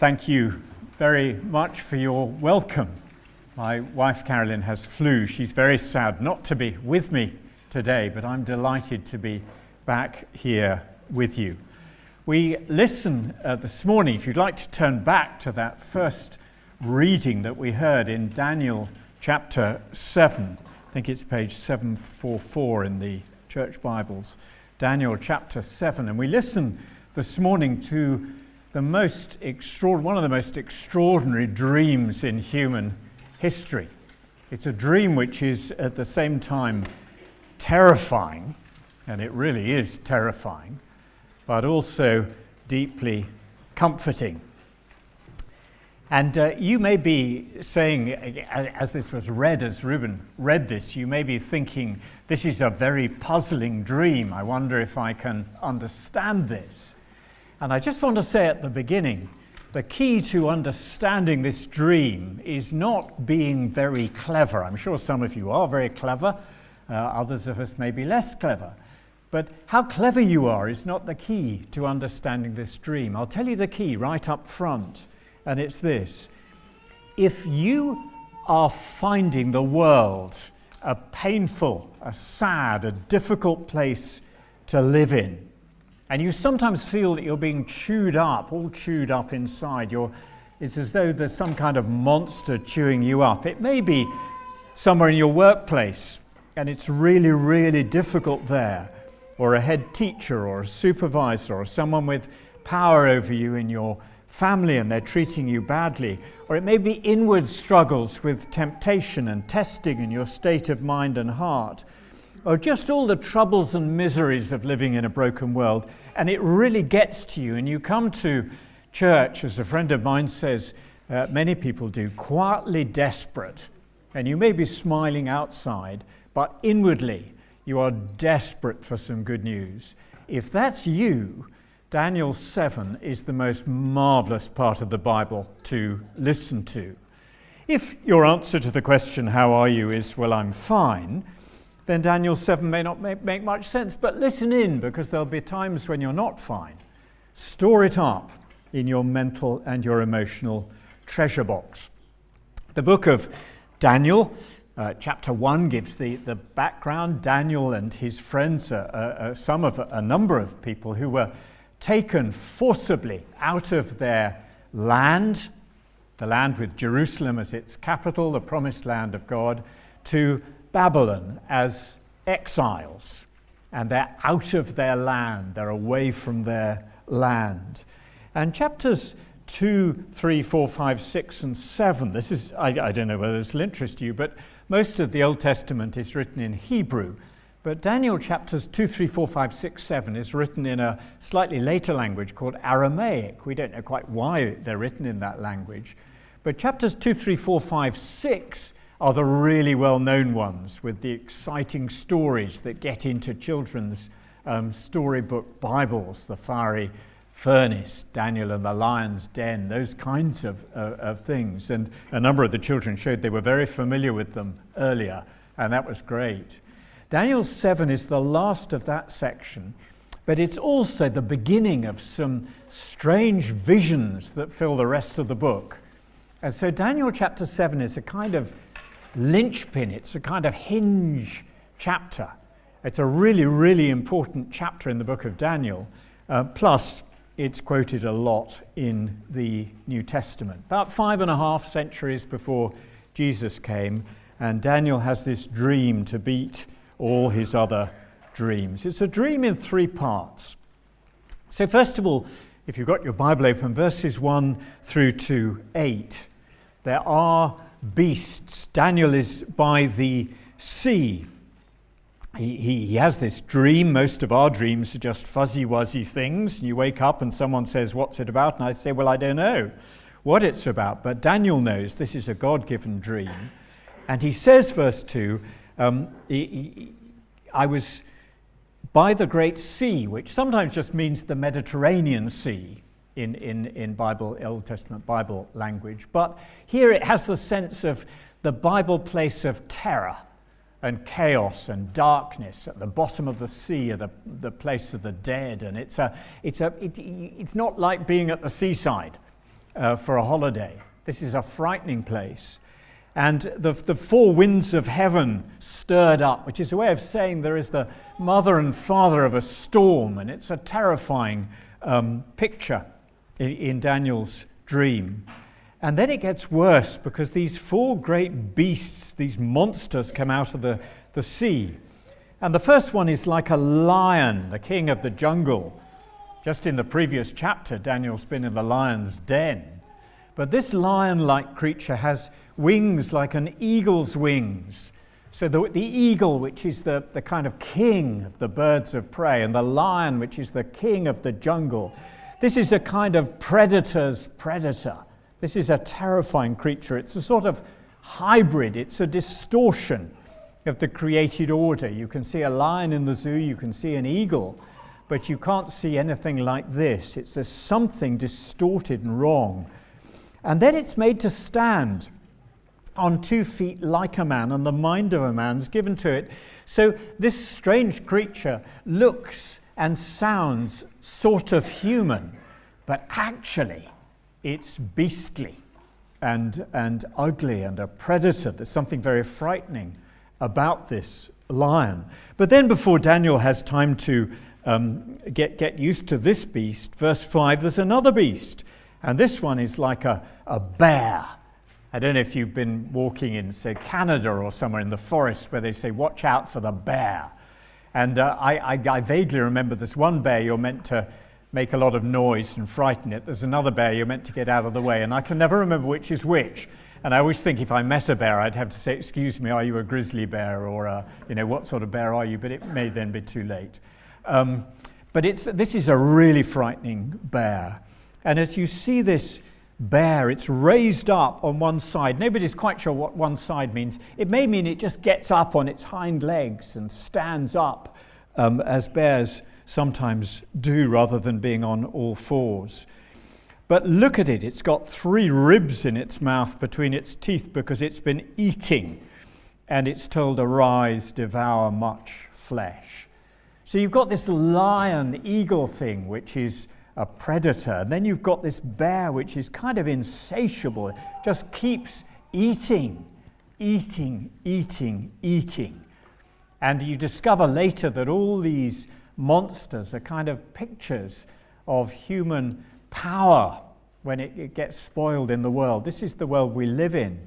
Thank you very much for your welcome. My wife Carolyn has flu. She's very sad not to be with me today, but I'm delighted to be back here with you. We listen this morning, if you'd like to turn back to that first reading that we heard in Daniel chapter 7. I think it's page 744 in the church Bibles. Daniel chapter 7. And we listen this morning to one of the most extraordinary dreams in human history. It's a dream which is at the same time terrifying, and it really is terrifying, but also deeply comforting. And you may be saying, as this was read, as Reuben read this, you may be thinking, this is a very puzzling dream. I wonder if I can understand this. And I just want to say at the beginning, the key to understanding this dream is not being very clever. I'm sure some of you are very clever, others of us may be less clever. But how clever you are is not the key to understanding this dream. I'll tell you the key right up front, and it's this. If you are finding the world a painful, a sad, a difficult place to live in, and you sometimes feel that you're being all chewed up inside. It's as though there's some kind of monster chewing you up. It may be somewhere in your workplace, and it's really, really difficult there, or a head teacher, or a supervisor, or someone with power over you in your family, and they're treating you badly. Or it may be inward struggles with temptation and testing in your state of mind and heart, or just all the troubles and miseries of living in a broken world, and it really gets to you, and you come to church, as a friend of mine says, many people do, quietly desperate, and you may be smiling outside, but inwardly you are desperate for some good news. If that's you, Daniel 7 is the most marvelous part of the Bible to listen to. If your answer to the question, how are you, is, well, I'm fine, then Daniel 7 may not make much sense, but listen in, because there'll be times when you're not fine. Store it up in your mental and your emotional treasure box. The book of Daniel, chapter 1, gives the background. Daniel and his friends are a number of people who were taken forcibly out of their land, the land with Jerusalem as its capital, the promised land of God, to Babylon as exiles, and they're out of their land, they're away from their land. And chapters 2, 3, 4, 5, 6, and 7, this is, I don't know whether this will interest you, but most of the Old Testament is written in Hebrew, but Daniel chapters 2, 3, 4, 5, 6, 7 is written in a slightly later language called Aramaic. We don't know quite why they're written in that language, but chapters 2, 3, 4, 5, 6 are the really well-known ones, with the exciting stories that get into children's storybook Bibles, the fiery furnace, Daniel and the lion's den, those kinds of things. And a number of the children showed they were very familiar with them earlier, and that was great. Daniel 7 is the last of that section, but it's also the beginning of some strange visions that fill the rest of the book. And so Daniel chapter 7 is a kind of linchpin, it's a kind of hinge chapter. It's a really, really important chapter in the book of Daniel, plus it's quoted a lot in the New Testament. About 5.5 centuries before Jesus came, and Daniel has this dream to beat all his other dreams. It's a dream in 3 parts. So first of all, if you've got your Bible open, verses 1 through to 8, there are beasts. Daniel is by the sea. He has this dream. Most of our dreams are just fuzzy-wuzzy things. You wake up and someone says, what's it about? And I say, well, I don't know what it's about. But Daniel knows this is a God-given dream. And he says, verse 2, I was by the great sea, which sometimes just means the Mediterranean Sea in Bible, Old Testament Bible language. But here it has the sense of the Bible place of terror and chaos and darkness. At the bottom of the sea are the place of the dead, and it's not like being at the seaside. for a holiday. This is a frightening place. And the four winds of heaven stirred up, which is a way of saying there is the mother and father of a storm, and it's a terrifying picture in Daniel's dream. And then it gets worse because these four great beasts, these monsters, come out of the sea. And the first one is like a lion, the king of the jungle. Just in the previous chapter, Daniel's been in the lion's den. But this lion-like creature has wings like an eagle's wings. So the eagle, which is the kind of king of the birds of prey, and the lion, which is the king of the jungle. This is a kind of predator's predator. This is a terrifying creature. It's a sort of hybrid. It's a distortion of the created order. You can see a lion in the zoo, you can see an eagle, but you can't see anything like this. It's something distorted and wrong. And then it's made to stand on 2 feet like a man, and the mind of a man's given to it. So this strange creature looks and sounds sort of human, but actually it's beastly and ugly and a predator. There's something very frightening about this lion. But then before Daniel has time to get used to this beast, verse 5, there's another beast. And this one is like a bear. I don't know if you've been walking in, say, Canada or somewhere in the forest where they say, watch out for the bear. And I vaguely remember there's one bear you're meant to make a lot of noise and frighten it. There's another bear you're meant to get out of the way. And I can never remember which is which. And I always think if I met a bear, I'd have to say, excuse me, are you a grizzly bear? Or, what sort of bear are you? But it may then be too late. But this is a really frightening bear. And as you see this bear, it's raised up on one side. Nobody's quite sure what one side means. It may mean it just gets up on its hind legs and stands up, as bears sometimes do, rather than being on all fours. But look at it. It's got 3 ribs in its mouth between its teeth because it's been eating. And it's told, arise, devour much flesh. So you've got this lion-eagle thing, which is a predator. And then you've got this bear, which is kind of insatiable. It just keeps eating. And you discover later that all these monsters are kind of pictures of human power when it gets spoiled in the world. This is the world we live in.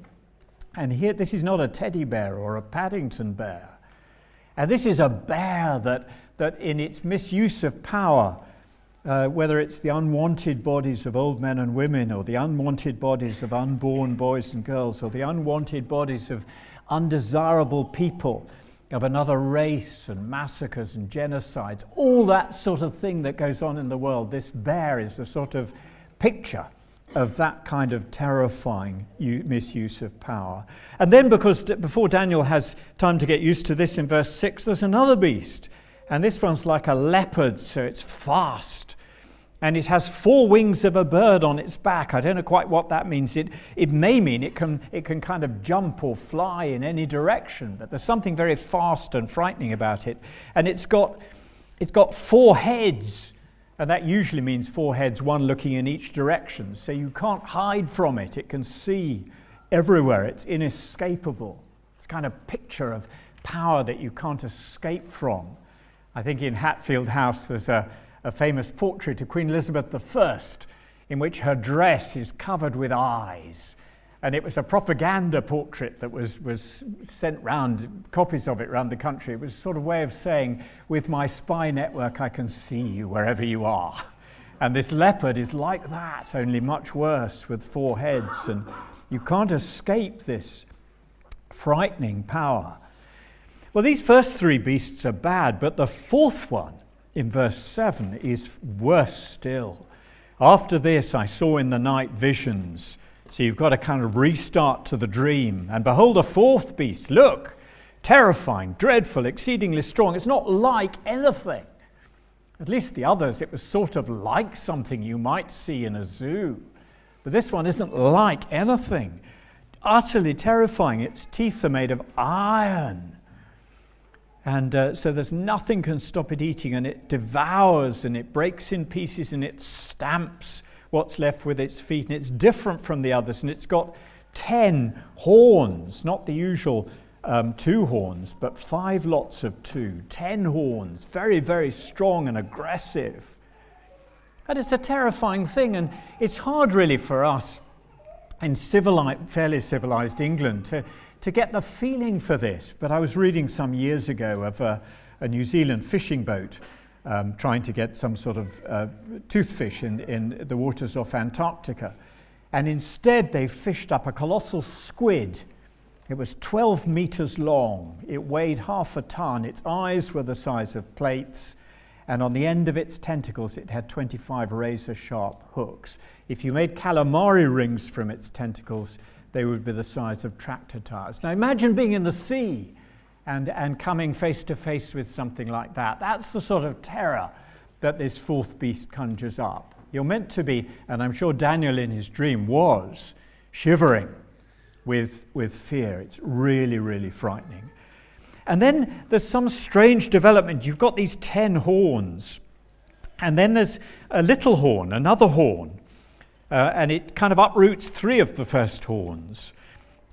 And here, this is not a teddy bear or a Paddington bear. And this is a bear that in its misuse of power, whether it's the unwanted bodies of old men and women, or the unwanted bodies of unborn boys and girls, or the unwanted bodies of undesirable people of another race, and massacres and genocides, all that sort of thing that goes on in the world, this bear is the sort of picture of that kind of terrifying misuse of power. And then before Daniel has time to get used to this, in verse 6, there's another beast. And this one's like a leopard, so it's fast. And it has 4 wings of a bird on its back. I don't know quite what that means. It may mean it can kind of jump or fly in any direction, but there's something very fast and frightening about it. And it's got 4 heads, and that usually means 4 heads, one looking in each direction. So you can't hide from it. It can see everywhere. It's inescapable. It's kind of picture of power that you can't escape from. I think in Hatfield House there's a famous portrait of Queen Elizabeth I in which her dress is covered with eyes. And it was a propaganda portrait that was sent round, copies of it around the country. It was a sort of way of saying, with my spy network, I can see you wherever you are. And this leopard is like that, only much worse, with 4 heads. And you can't escape this frightening power. Well, these first 3 beasts are bad, but the 4th one, in verse 7, is worse still. After this, I saw in the night visions. So you've got to kind of restart to the dream. And behold, a 4th beast. Look, terrifying, dreadful, exceedingly strong. It's not like anything. At least the others, it was sort of like something you might see in a zoo. But this one isn't like anything. Utterly terrifying. Its teeth are made of iron. And so there's nothing can stop it eating, and it devours, and it breaks in pieces, and it stamps what's left with its feet, and it's different from the others, and it's got 10 horns, not the usual 2 horns, but 5 lots of 2, 10 horns, very, very strong and aggressive. And it's a terrifying thing, and it's hard really for us in fairly civilized England to get the feeling for this. But I was reading some years ago of a New Zealand fishing boat trying to get some sort of toothfish in the waters off Antarctica. And instead they fished up a colossal squid. It was 12 meters long. It weighed half a ton. Its eyes were the size of plates. And on the end of its tentacles, it had 25 razor-sharp hooks. If you made calamari rings from its tentacles, they would be the size of tractor tires. Now imagine being in the sea and coming face to face with something like that. That's the sort of terror that this fourth beast conjures up. You're meant to be, and I'm sure Daniel in his dream was, shivering with fear. It's really, really frightening. And then there's some strange development. You've got these 10 horns, and then there's a little horn, another horn, and it kind of uproots 3 of the first horns.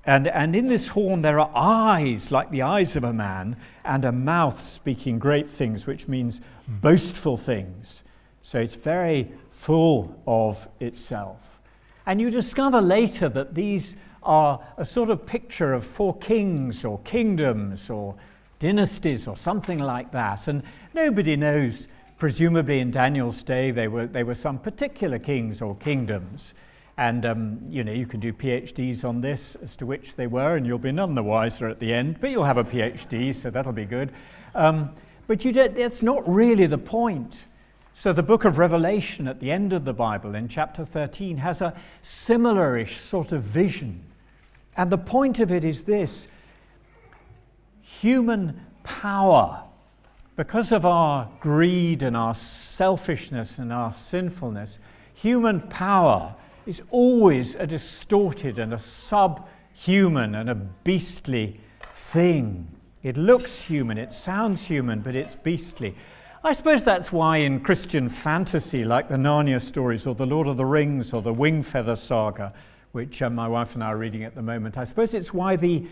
And in this horn there are eyes, like the eyes of a man, and a mouth speaking great things, which means boastful things. So it's very full of itself. And you discover later that these are a sort of picture of 4 kings or kingdoms or dynasties or something like that. And nobody knows, presumably in Daniel's day, they were some particular kings or kingdoms. And, you can do PhDs on this as to which they were, and you'll be none the wiser at the end, but you'll have a PhD, so that'll be good. But that's not really the point. So the book of Revelation at the end of the Bible in chapter 13 has a similar-ish sort of vision. And the point of it is this: human power, because of our greed and our selfishness and our sinfulness, human power is always a distorted and a subhuman and a beastly thing. It looks human, it sounds human, but it's beastly. I suppose that's why in Christian fantasy, like the Narnia stories or the Lord of the Rings or the Wingfeather saga, which my wife and I are reading at the moment, I suppose it's why the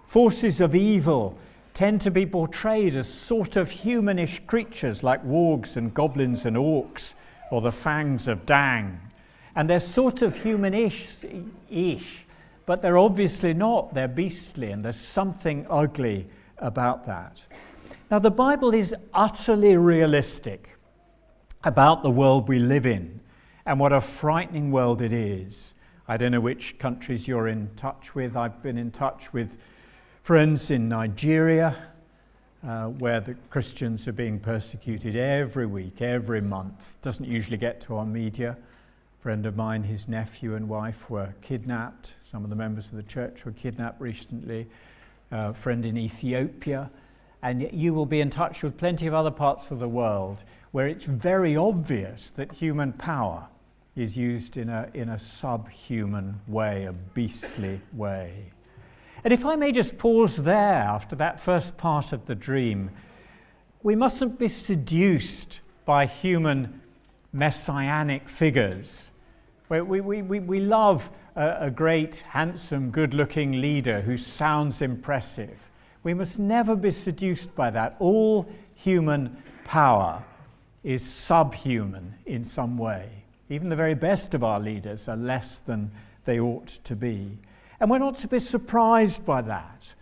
forces of evil tend to be portrayed as sort of humanish creatures like wargs and goblins and orcs, or the fangs of Dang. And they're sort of humanish, but they're obviously not. They're beastly, and there's something ugly about that. Now, the Bible is utterly realistic about the world we live in and what a frightening world it is. I don't know which countries you're in touch with. I've been in touch with friends in Nigeria, where the Christians are being persecuted every week, every month. Doesn't usually get to our media. A friend of mine, his nephew and wife were kidnapped. Some of the members of the church were kidnapped recently. A friend in Ethiopia. And you will be in touch with plenty of other parts of the world where it's very obvious that human power is used in a subhuman way, a beastly way. And if I may just pause there after that first part of the dream, we mustn't be seduced by human messianic figures. We love a great, handsome, good-looking leader who sounds impressive. We must never be seduced by that. All human power is subhuman in some way. Even the very best of our leaders are less than they ought to be. And we're not to be surprised by that.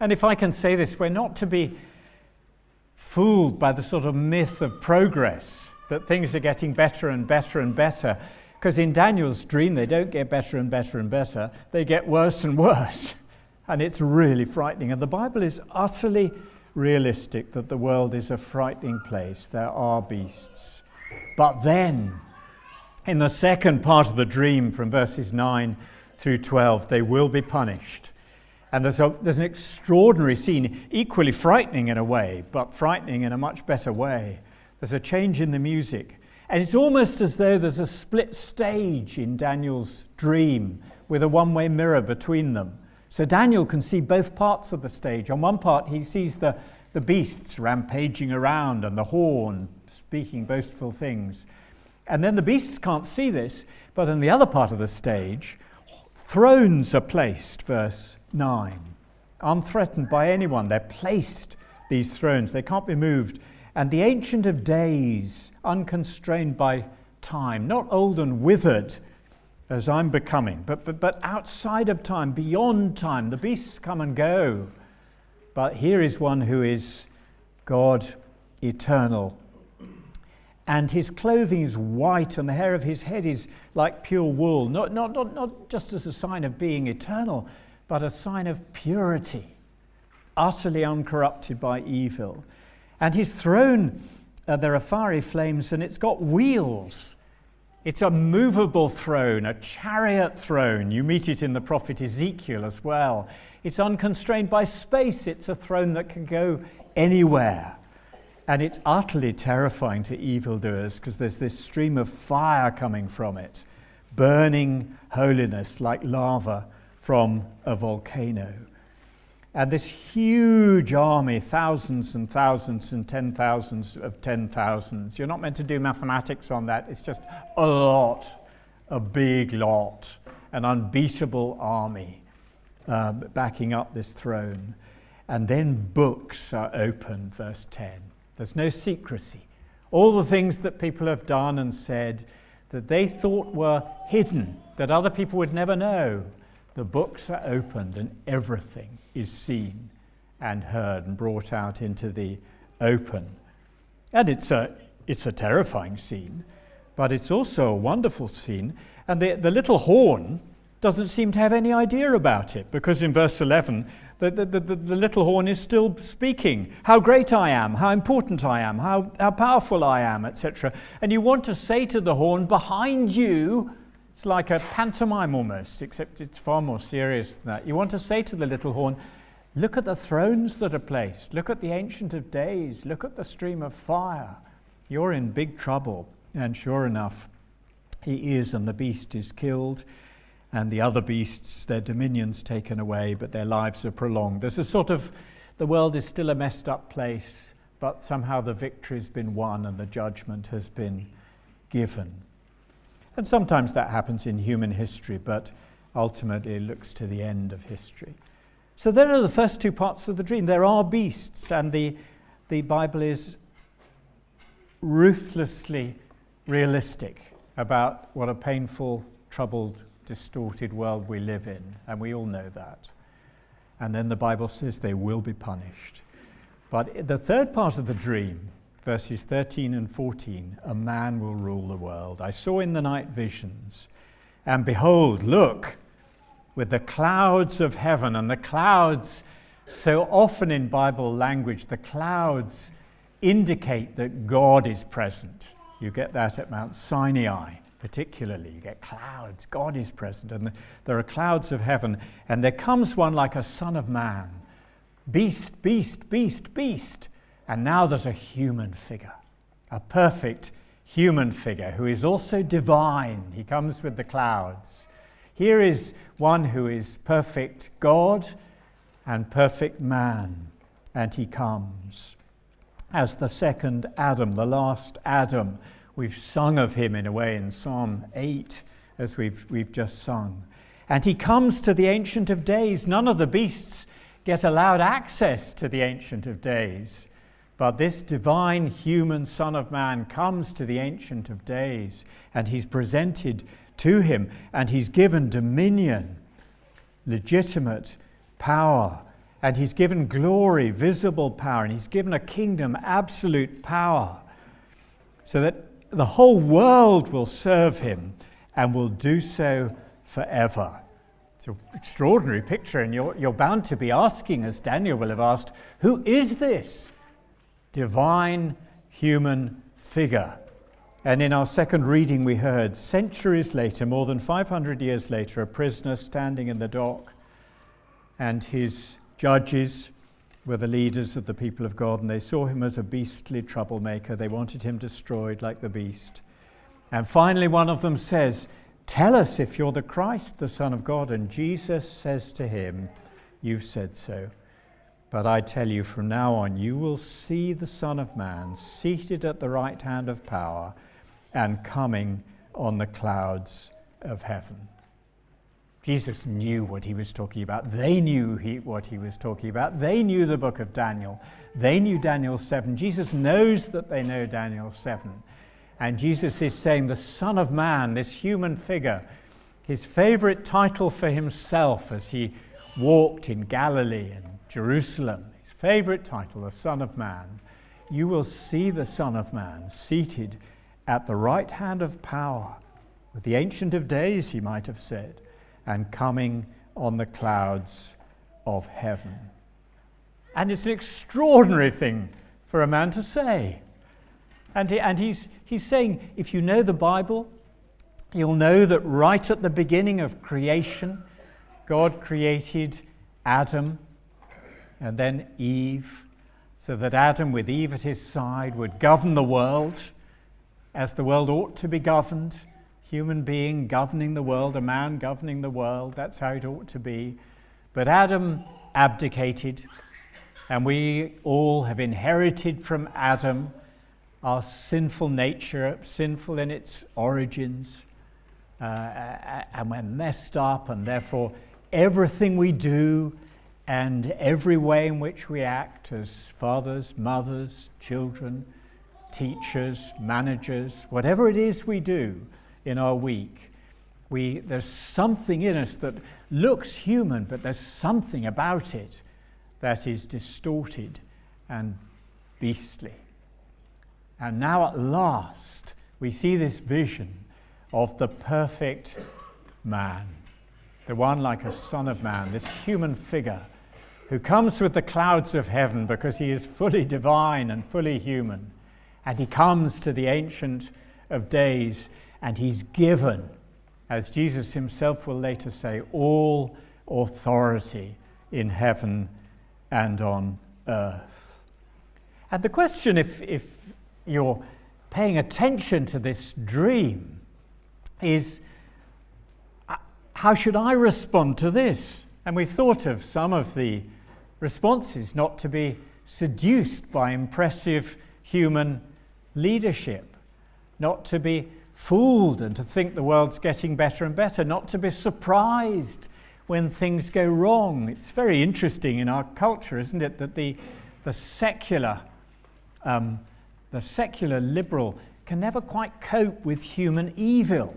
And if I can say this, we're not to be fooled by the sort of myth of progress, that things are getting better and better and better. Because in Daniel's dream, they don't get better and better and better. They get worse and worse. And it's really frightening. And the Bible is utterly realistic that the world is a frightening place. There are beasts. But then, in the second part of the dream, from verses 9 through 12, they will be punished. And there's an extraordinary scene, equally frightening in a way, but frightening in a much better way. There's a change in the music. And it's almost as though there's a split stage in Daniel's dream with a one-way mirror between them. So Daniel can see both parts of the stage. On one part, he sees the beasts rampaging around and the horn speaking boastful things. And then the beasts can't see this, but in the other part of the stage, thrones are placed, verse 9. Unthreatened by anyone, they're placed, these thrones. They can't be moved. And the Ancient of Days, unconstrained by time, not old and withered as I'm becoming, but outside of time, beyond time. The beasts come and go. But here is one who is God eternal. And his clothing is white, and the hair of his head is like pure wool, not just as a sign of being eternal, but a sign of purity, utterly uncorrupted by evil. And his throne, there are fiery flames, and it's got wheels. It's a movable throne, a chariot throne. You meet it in the prophet Ezekiel as well. It's unconstrained by space. It's a throne that can go anywhere. And it's utterly terrifying to evildoers because there's this stream of fire coming from it, burning holiness like lava from a volcano. And this huge army, thousands and thousands and 10,000s of 10,000s. You're not meant to do mathematics on that. It's just a lot, a big lot, an unbeatable army backing up this throne. And then books are opened, verse 10. There's no secrecy. All the things that people have done and said that they thought were hidden, that other people would never know, the books are opened and everything is seen and heard and brought out into the open. And it's a terrifying scene, but it's also a wonderful scene. And the little horn doesn't seem to have any idea about it, because in verse 11, the little horn is still speaking. How great I am, how important I am, how powerful I am, etc. And you want to say to the horn, behind you, it's like a pantomime almost, except it's far more serious than that. You want to say to the little horn, look at the thrones that are placed, look at the Ancient of Days, look at the stream of fire. You're in big trouble. And sure enough, he is, and the beast is killed. And the other beasts, their dominions taken away, but their lives are prolonged. There's a sort of, the world is still a messed up place, but somehow the victory's been won and the judgment has been given. And sometimes that happens in human history, but ultimately it looks to the end of history. So there are the first two parts of the dream. There are beasts, and the Bible is ruthlessly realistic about what a painful, troubled, distorted world we live in, and we all know that. And then the Bible says they will be punished. But the third part of the dream, verses 13 and 14, a man will rule the world. I saw in the night visions, and behold, look, with the clouds of heaven, and the clouds, so often in Bible language, the clouds indicate that God is present. You get that at Mount Sinai. Particularly, you get clouds. God is present, and there are clouds of heaven, and there comes one like a son of man. Beast, beast, beast, beast. And now there's a human figure, a perfect human figure who is also divine. He comes with the clouds. Here is one who is perfect God and perfect man, and he comes as the second Adam, the last Adam. We've sung of him in a way in Psalm 8, as we've just sung. And he comes to the Ancient of Days. None of the beasts get allowed access to the Ancient of Days. But this divine human Son of Man comes to the Ancient of Days, and he's presented to him, and he's given dominion, legitimate power, and he's given glory, visible power, and he's given a kingdom, absolute power, so that the whole world will serve him and will do so forever. It's an extraordinary picture, and you're bound to be asking, as Daniel will have asked, who is this divine human figure? And in our second reading we heard, centuries later, more than 500 years later, a prisoner standing in the dock, and his judges were the leaders of the people of God, and they saw him as a beastly troublemaker. They wanted him destroyed like the beast. And finally one of them says, tell us if you're the Christ, the Son of God. And Jesus says to him, you've said so. But I tell you, from now on you will see the Son of Man seated at the right hand of power and coming on the clouds of heaven. Jesus knew what he was talking about. They knew what he was talking about. They knew the book of Daniel. They knew Daniel 7. Jesus knows that they know Daniel 7. And Jesus is saying the Son of Man, this human figure, his favorite title for himself as he walked in Galilee and Jerusalem, his favorite title, the Son of Man. You will see the Son of Man seated at the right hand of power, with the Ancient of Days, he might have said, and coming on the clouds of heaven. And it's an extraordinary thing for a man to say. And he's saying, if you know the Bible, you'll know that right at the beginning of creation, God created Adam and then Eve, so that Adam with Eve at his side would govern the world as the world ought to be governed. Human being governing the world, a man governing the world, that's how it ought to be. But Adam abdicated, and we all have inherited from Adam our sinful nature, sinful in its origins, and we're messed up, and therefore everything we do and every way in which we act as fathers, mothers, children, teachers, managers, whatever it is we do in our week, there's something in us that looks human, but there's something about it that is distorted and beastly. And now at last we see this vision of the perfect man, the one like a Son of Man, this human figure who comes with the clouds of heaven because he is fully divine and fully human. And he comes to the Ancient of Days, and he's given, as Jesus himself will later say, all authority in heaven and on earth. And the question, if you're paying attention to this dream, is how should I respond to this? And we thought of some of the responses: not to be seduced by impressive human leadership, not to be fooled and to think the world's getting better and better, not to be surprised when things go wrong. It's very interesting in our culture, isn't it, that the secular liberal can never quite cope with human evil.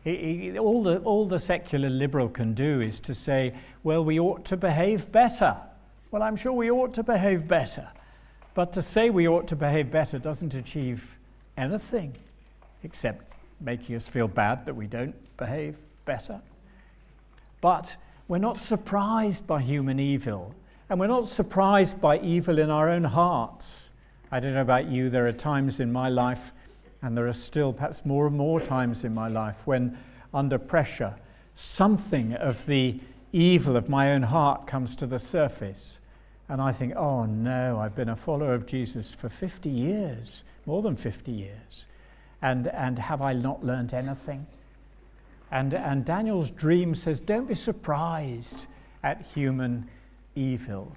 All the secular liberal can do is to say, well, we ought to behave better. Well, I'm sure we ought to behave better. But to say we ought to behave better doesn't achieve anything except making us feel bad that we don't behave better. But we're not surprised by human evil, and we're not surprised by evil in our own hearts. I don't know about you, there are times in my life, and there are still perhaps more and more times in my life, when under pressure, something of the evil of my own heart comes to the surface. And I think, oh no, I've been a follower of Jesus for 50 years, more than 50 years. And have I not learned anything? And Daniel's dream says, don't be surprised at human evil.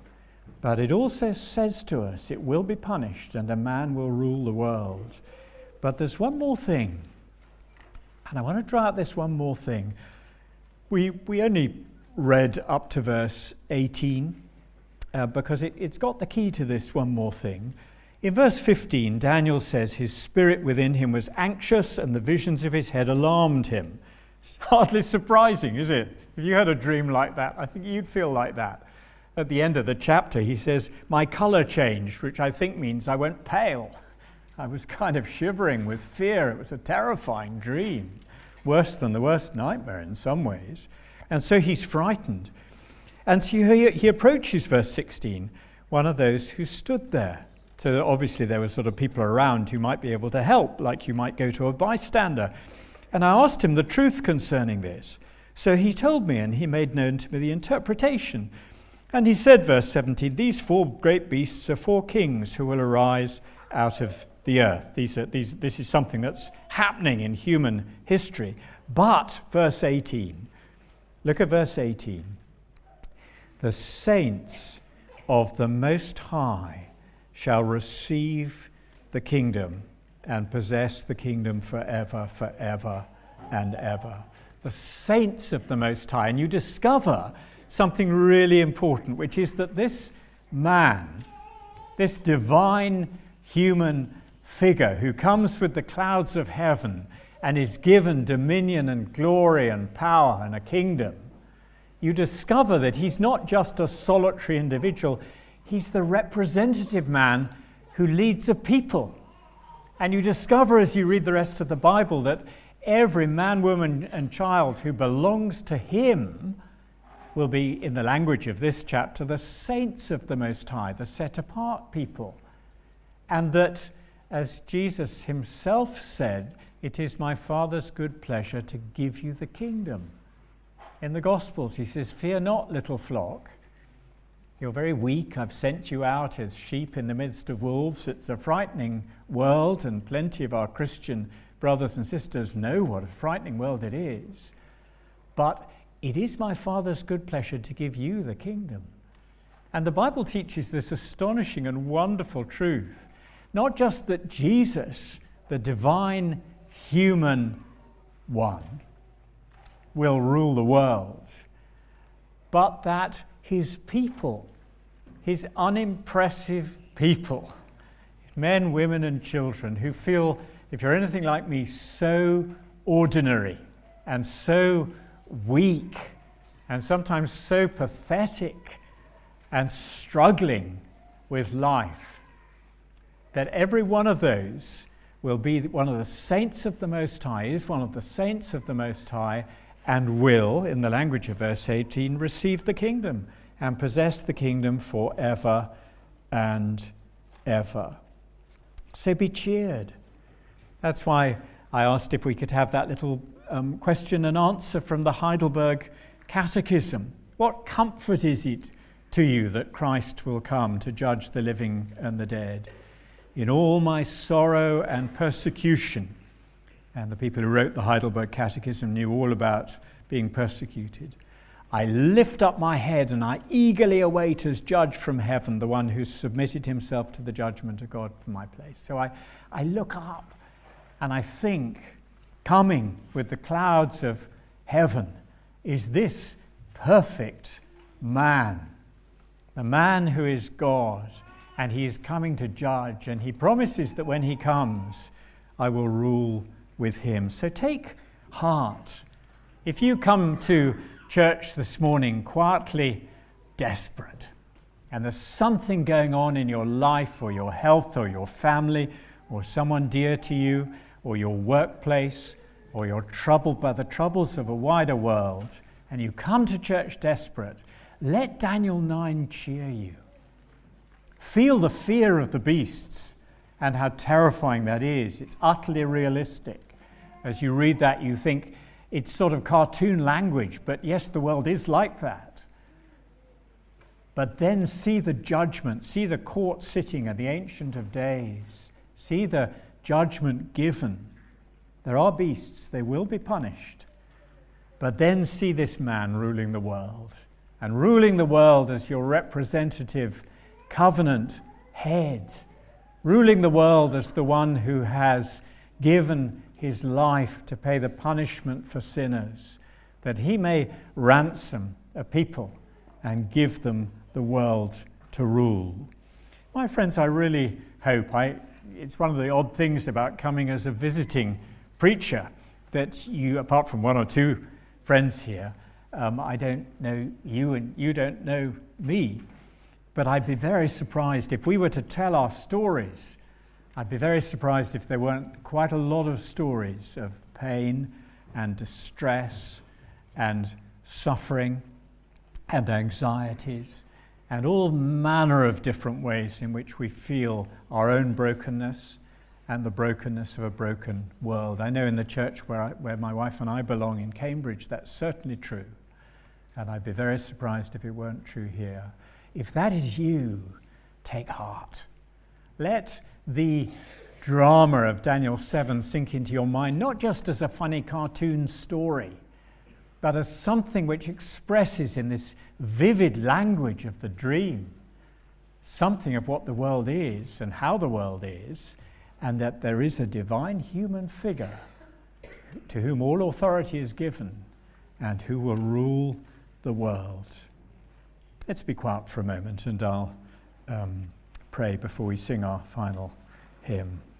But it also says to us, it will be punished and a man will rule the world. But there's one more thing. And I want to draw out this one more thing. We only read up to verse 18 because it's got the key to this one more thing. In verse 15, Daniel says his spirit within him was anxious and the visions of his head alarmed him. It's hardly surprising, is it? If you had a dream like that, I think you'd feel like that. At the end of the chapter, he says, my color changed, which I think means I went pale. I was kind of shivering with fear. It was a terrifying dream, worse than the worst nightmare in some ways. And so he's frightened. And so he approaches verse 16, one of those who stood there. So obviously there were sort of people around who might be able to help, like you might go to a bystander. And I asked him the truth concerning this. So he told me, and he made known to me the interpretation. And he said, verse 17, these four great beasts are four kings who will arise out of the earth. This is something that's happening in human history. But, verse 18, look at verse 18. The saints of the Most High shall receive the kingdom and possess the kingdom forever, forever and ever. The saints of the Most High. And you discover something really important, which is that this man, this divine human figure who comes with the clouds of heaven and is given dominion and glory and power and a kingdom, you discover that he's not just a solitary individual, he's the representative man who leads a people. And you discover as you read the rest of the Bible that every man, woman, and child who belongs to him will be, in the language of this chapter, the saints of the Most High, the set-apart people. And that, as Jesus himself said, it is my Father's good pleasure to give you the kingdom. In the Gospels, he says, fear not, little flock. You're very weak. I've sent you out as sheep in the midst of wolves. It's a frightening world, and plenty of our Christian brothers and sisters know what a frightening world it is. But it is my Father's good pleasure to give you the kingdom. And the Bible teaches this astonishing and wonderful truth. Not just that Jesus, the divine human one, will rule the world, but that his people, his unimpressive people, men, women, and children who feel, if you're anything like me, so ordinary and so weak and sometimes so pathetic and struggling with life, that every one of those will be one of the saints of the Most High, is one of the saints of the Most High, and will, in the language of verse 18, receive the kingdom and possess the kingdom forever and ever. So be cheered. That's why I asked if we could have that little question and answer from the Heidelberg Catechism. What comfort is it to you that Christ will come to judge the living and the dead? In all my sorrow and persecution, and the people who wrote the Heidelberg Catechism knew all about being persecuted, I lift up my head and I eagerly await as judge from heaven the one who submitted himself to the judgment of God for my place. So I look up and I think, coming with the clouds of heaven is this perfect man, the man who is God, and he is coming to judge, and he promises that when he comes, I will rule with him. So take heart. If you come to church this morning quietly desperate, and there's something going on in your life or your health or your family or someone dear to you or your workplace, or you're troubled by the troubles of a wider world, and you come to church desperate, let Daniel 9 cheer you. Feel the fear of the beasts and how terrifying that is. It's utterly realistic. As you read that, you think it's sort of cartoon language, but yes, the world is like that. But then see the judgment, see the court sitting at the Ancient of Days, see the judgment given. There are beasts, they will be punished. But then see this man ruling the world, and ruling the world as your representative covenant head, ruling the world as the one who has given his life to pay the punishment for sinners, that he may ransom a people and give them the world to rule. My friends, I really hope, it's one of the odd things about coming as a visiting preacher, that you, apart from one or two friends here, I don't know you and you don't know me, but I'd be very surprised if we were to tell our stories. I'd be very surprised if there weren't quite a lot of stories of pain and distress and suffering and anxieties and all manner of different ways in which we feel our own brokenness and the brokenness of a broken world. I know in the church where my wife and I belong in Cambridge, that's certainly true. And I'd be very surprised if it weren't true here. If that is you, take heart. Let the drama of Daniel 7 sink into your mind, not just as a funny cartoon story, but as something which expresses in this vivid language of the dream something of what the world is and how the world is, and that there is a divine human figure to whom all authority is given and who will rule the world. Let's be quiet for a moment and I'll pray before we sing our final hymn.